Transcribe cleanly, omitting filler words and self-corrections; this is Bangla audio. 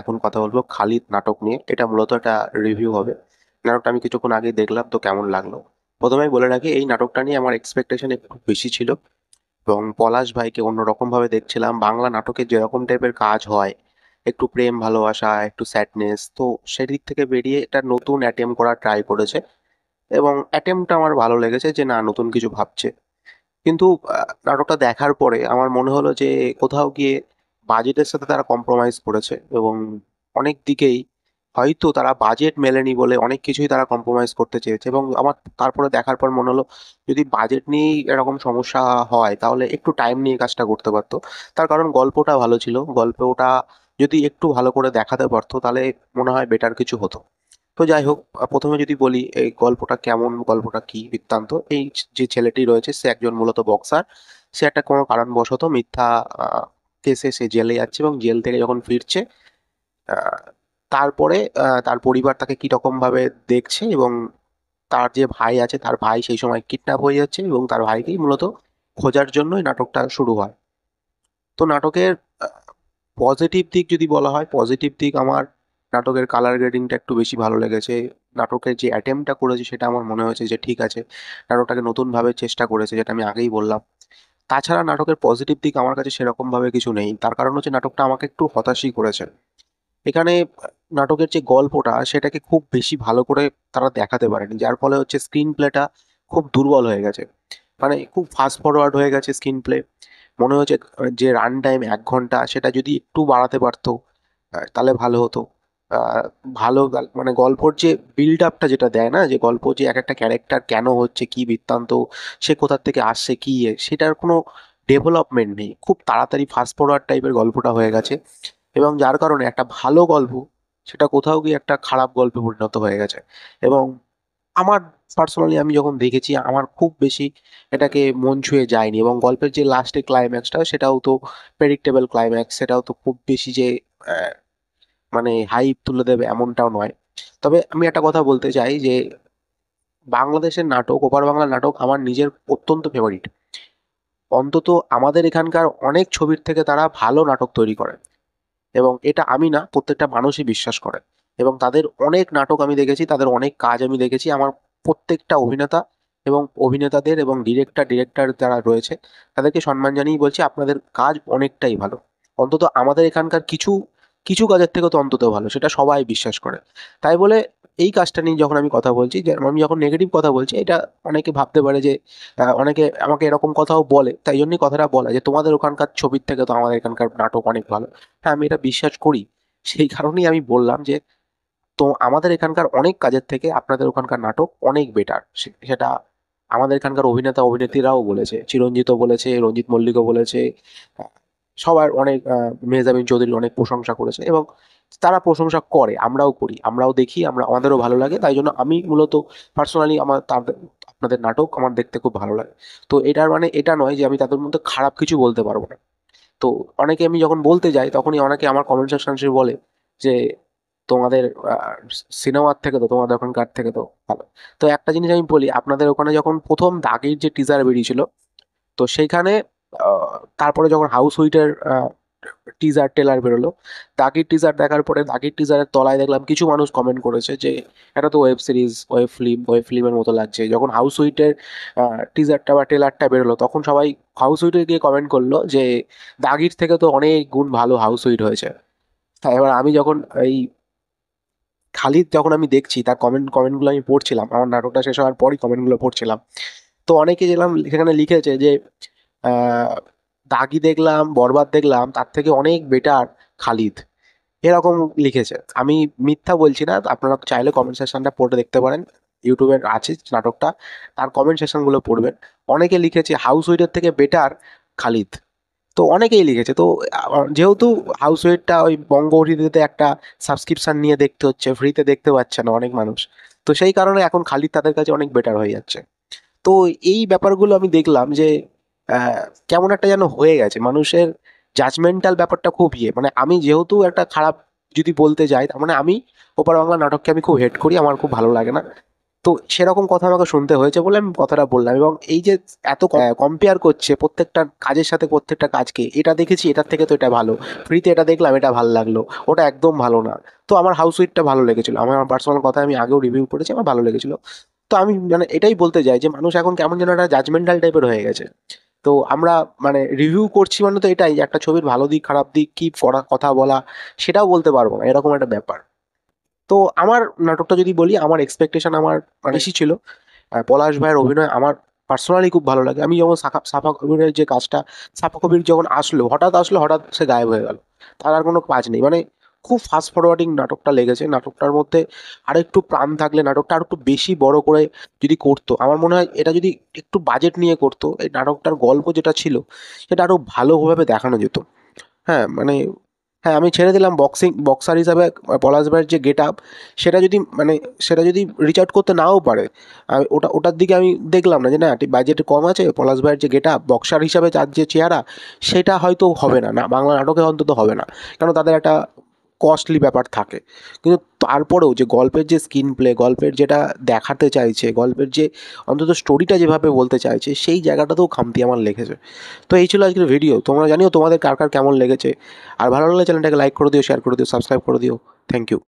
এখন কথা বলবো খালিদ নাটক নিয়ে। এটা মূলত একটা রিভিউ হবে। নাটকটা আমি কিছুক্ষণ আগে দেখলাম, তো কেমন লাগলো। প্রথমেই বলে রাখি, এই নাটকটা নিয়ে আমার এক্সপেকটেশন একটু বেশি ছিল এবং পলাশ ভাইকে অন্যরকম ভাবে দেখছিলাম। বাংলা নাটকে যেরকম টাইপের কাজ হয়, একটু প্রেম ভালোবাসা, একটু স্যাডনেস, তো সেদিক থেকে বেরিয়ে এটা নতুন অ্যাটেম্প করার ট্রাই করেছে এবং অ্যাটেম্পটা আমার ভালো লেগেছে যে না, নতুন কিছু ভাবছে। কিন্তু নাটকটা দেখার পরে আমার মনে হলো যে কোথাও গিয়ে বাজেটের সাথে তারা কম্প্রোমাইজ করেছে এবং অনেক দিকেই হয়তো তারা বাজেট মেলেনি বলে অনেক কিছুই তারা কম্প্রোমাইজ করতে চেয়েছে। এবং আমার তারপরে দেখার পর মনে হলো, যদি বাজেট নিয়েই এরকম সমস্যা হয় তাহলে একটু টাইম নিয়ে কাজটা করতে পারতো। তার কারণ গল্পটা ভালো ছিল, গল্পটা যদি একটু ভালো করে দেখাতে পারতো তাহলে মনে হয় বেটার কিছু হতো। তো যাই হোক, প্রথমে যদি বলি এই গল্পটা কেমন, গল্পটা কি বৃত্তান্ত। এই যে ছেলেটি রয়েছে সে একজন মূলত বক্সার। সে একটা কোনো কারণবশত মিথ্যা কেসে সে জেলে যাচ্ছে এবং জেল থেকে যখন ফিরছে, আহ, তারপরে তার পরিবার তাকে কি রকম ভাবে দেখছে এবং তার যে ভাই আছে, তার ভাই সেই সময় কিডন্যাপ হয়ে যাচ্ছে এবং তার ভাইকেই মূলত খোঁজার জন্যই নাটকটা শুরু হয়। তো নাটকের পজিটিভ দিক যদি বলা হয়, পজিটিভ দিক আমার নাটকের কালার গ্রেডিংটা একটু বেশি ভালো লেগেছে। নাটকের যে অ্যাটেম্পটা করেছে সেটা আমার মনে হয়েছে যে ঠিক আছে, নাটকটাকে নতুনভাবে চেষ্টা করেছে, যেটা আমি আগেই বললাম। তাছাড়া নাটকের পজিটিভ দিক আমার কাছে সেরকম ভাবে কিছু নেই, তার কারণ হচ্ছে নাটকটা আমাকে একটু হতাশই করেছে। এখানে নাটকের যে গল্পটা সেটাকে খুব বেশি ভালো করে তারা দেখাতে পারেনি, যার ফলে হচ্ছে স্ক্রিন প্লেটা খুব দুর্বল হয়ে গেছে। মানে খুব ফাস্ট ফরওয়ার্ড হয়ে গেছে স্ক্রিন প্লে। মনে হচ্ছে যে রান টাইম 1 ঘন্টা, সেটা যদি একটু বাড়াতে পারতো তাহলে ভালো হতো। আহ, ভালো মানে গল্পর যে বিল্ড আপটা যেটা দেয় না, যে গল্প যে এক একটা ক্যারেক্টার কেন হচ্ছে, কি বৃত্তান্ত, সে কোথা থেকে আসছে, কি সেটার কোনো ডেভেলপমেন্ট নেই। খুব তাড়াতাড়ি ফাস্ট ফরওয়ার্ড টাইপের গল্পটা হয়ে গেছে এবং যার কারণে একটা ভালো গল্প সেটা কোথাও গিয়ে একটা খারাপ গল্পে পরিণত হয়ে গেছে। এবং আমার পার্সোনালি আমি যখন দেখেছি, আমার খুব বেশি এটাকে মন ছুঁয়ে যায়নি এবং গল্পের যে লাস্টে ক্লাইম্যাক্সটা সেটাও তো প্রেডিক্টেবল ক্লাইম্যাক্স, সেটাও তো খুব বেশি যে আহ, মানে হাইপ তুলে দেবে এমনটাও নয়। তবে আমি একটা কথা বলতে চাই যে বাংলাদেশের নাটক, ওপার বাংলা নাটক আমার নিজের অত্যন্ত ফেভারিট। অন্তত আমাদের এখানকার অনেক ছবির থেকে তারা ভালো নাটক তৈরি করে এবং এটা আমি না, প্রত্যেকটা মানুষই বিশ্বাস করে। এবং তাদের অনেক নাটক আমি দেখেছি, তাদের অনেক কাজ আমি দেখেছি। আমার প্রত্যেকটা অভিনেতা এবং অভিনেতাদের এবং ডিরেক্টর যারা রয়েছে তাদেরকে সম্মান জানিয়ে বলছি, আপনাদের কাজ অনেকটাই ভালো। অন্তত আমাদের এখানকার কিছু কিছু কাজের থেকে তো অন্তত ভালো, সেটা সবাই বিশ্বাস করে। তাই বলে এই কাজটা নিয়ে যখন আমি কথা বলছি, যে আমি যখন নেগেটিভ কথা বলছি, এটা অনেকে ভাবতে পারে যে অনেকে আমাকে এরকম কথাও বলে, তাই জন্যই কথাটা বলা যে তোমাদের ওখানকার ছবির থেকে তো আমাদের এখানকার নাটক অনেক ভালো। হ্যাঁ, আমি এটা বিশ্বাস করি। সেই কারণেই আমি বললাম যে তো আমাদের এখানকার অনেক কাজের থেকে আপনাদের ওখানকার নাটক অনেক বেটার। সেটা আমাদের এখানকার অভিনেতা অভিনেত্রীরাও বলেছে, চিরঞ্জিতও বলেছে, রঞ্জিত মল্লিকও বলেছে। আহ, সবার অনেক মেহজাবিন চৌধুরীর অনেক প্রশংসা করেছে এবং তারা প্রশংসা করে, আমরাও করি, আমরাও দেখি, আমাদেরও ভালো লাগে। তাই জন্য আমি মূলত পার্সোনালি আমার তাদের আপনাদের নাটক আমার দেখতে খুব ভালো লাগে। তো এটার মানে এটা নয় যে আমি তাদের মধ্যে খারাপ কিছু বলতে পারবো না। তো অনেকে আমি যখন বলতে যাই তখনই অনেকে আমার কমেন্ট সেকশন এসে বলে যে তোমাদের সিনেমার থেকে তো তোমাদের ওখানকার থেকে তো ভালো। তো একটা জিনিস আমি বলি, আপনাদের ওখানে যখন প্রথম দাগির যে টিজার বেরিয়েছিল, তো সেইখানে তারপরে যখন হাউস হুইটের টিজার টেলার বেরোলো, দাগির টিজার দেখার পরে দাগির টিজারের তলায় দেখলাম কিছু মানুষ কমেন্ট করেছে যে এটা তো ওয়েব সিরিজ, ওয়েব ফিল্মের মতো লাগছে। যখন হাউস হুইটের টিজারটা বা ট্রেলারটা বেরোলো তখন সবাই হাউস হুইটে গিয়ে কমেন্ট করলো যে দাগির থেকে তো অনেক গুণ ভালো হাউস হুইট হয়েছে। তাই এবার আমি যখন এই খালিদ যখন আমি দেখছি তার কমেন্টগুলো আমি পড়ছিলাম, আমার নাটকটা শেষ হওয়ার পরই কমেন্টগুলো পড়ছিলাম, তো অনেকে যেলাম সেখানে লিখেছে যে আহ, দাগি দেখলাম, বরবাদ দেখলাম, তার থেকে অনেক বেটার খালিদ, এরকম লিখেছে। আমি মিথ্যা বলছি না, আপনারা চাইলে কমেন্ট সেকশনটা পড়ে দেখতে পারেন, ইউটিউবে আছে নাটকটা, তার কমেন্ট সেকশনগুলো পড়বেন। অনেকে লিখেছে হাউস উইটের থেকে বেটার খালিদ। তো অনেকেই লিখেছে। তো যেহেতু হাউস ওয়েটটা ওই বঙ্গ ওটিটিতে একটা সাবস্ক্রিপশন নিয়ে দেখতে হচ্ছে, ফ্রিতে দেখতে পাচ্ছে না অনেক মানুষ, তো সেই কারণে এখন খালিদ তাদের কাছে অনেক বেটার হয়ে যাচ্ছে। তো এই ব্যাপারগুলো আমি দেখলাম যে আহ, কেমন একটা যেন হয়ে গেছে মানুষের জাজমেন্টাল ব্যাপারটা খুব মানে আমি যেহেতু একটা খারাপ যদি বলতে যাই, তার মানে আমি ওপার বাংলা নাটককে আমি খুব হেট করি, আমার খুব ভালো লাগে না। তো সেরকম কথা আমাকে শুনতে হয়েছে বলে আমি কথাটা বললাম। এবং এই যে এত কম্পেয়ার করছে প্রত্যেকটা কাজের সাথে প্রত্যেকটা কাজকে, এটা দেখেছি এটার থেকে তো এটা ভালো, ফ্রিতে এটা দেখলাম এটা ভালো লাগলো, ওটা একদম ভালো না। তো আমার হাউস সুইটটা ভালো লেগেছিল, আমার পার্সোনাল কথা, আমি আগেও রিভিউ করেছি, আমার ভালো লেগেছিল। তো আমি মানে এটাই বলতে চাই যে মানুষ এখন কেমন যেন একটা জাজমেন্টাল টাইপের হয়ে গেছে। তো আমরা মানে রিভিউ করছি মানে তো এটাই যে একটা ছবির ভালো দিক খারাপ দিক কি করা কথা বলা সেটাও বলতে পারবো না, এরকম একটা ব্যাপার। তো আমার নাটকটা যদি বলি, আমার এক্সপেকটেশন আমার মানে বেশি ছিল। পলাশ ভাইয়ের অভিনয় আমার পার্সোনালি খুব ভালো লাগে। আমি যখন সাফা কবিরের যে কাজটা, সাফা কবির যখন আসলো, হঠাৎ আসলো, হঠাৎ সে গায়েব হয়ে গেল, তার আর কোনো কাজ নেই, মানে খুব ফাস্ট ফরওয়ার্ডিং নাটকটা লেগেছে। নাটকটার মধ্যে আরো একটু প্রাণ থাকলে, নাটকটা আরো একটু বেশি বড় করে যদি করতো, আমার মনে হয় এটা যদি একটু বাজেট নিয়ে করতো, এই নাটকটার গল্প যেটা ছিল সেটা আরো ভালোভাবে দেখানো যেত। হ্যাঁ, মানে হ্যাঁ, আমি ছেড়ে দিলাম বক্সার হিসাবে পলাশ ভাইয়ের যে গেট আপ, সেটা যদি মানে সেটা যদি রিচ আউট করতে নাও পারে, ওটার দিকে আমি দেখলাম না যে না বাজেট কম আছে, পলাশ ভাইয়ের যে গেট আপ বক্সার হিসাবে তার যে চেহারা, সেটা হয়তো হবে না, না বাংলা নাটকে অন্তত হবে না, কারণ তাদের একটা কস্টলি ব্যাপার থাকে। কিন্তু তারপরেও যে গল্পের যে স্ক্রিন প্লে, গল্পের যেটা দেখাতে চাইছে, গল্পের যে অন্তত স্টোরিটা যেভাবে বলতে চাইছে, সেই জায়গাটাতেও খামতি আমার লেগেছে। তো এই ছিল আজকের ভিডিও। তোমরা জানিও তোমাদের কার কার কেমন লেগেছে। আর ভালো লাগলে চ্যানেলটাকে লাইক করে দিও, শেয়ার করে দিও, সাবস্ক্রাইব করে দিও। Thank you.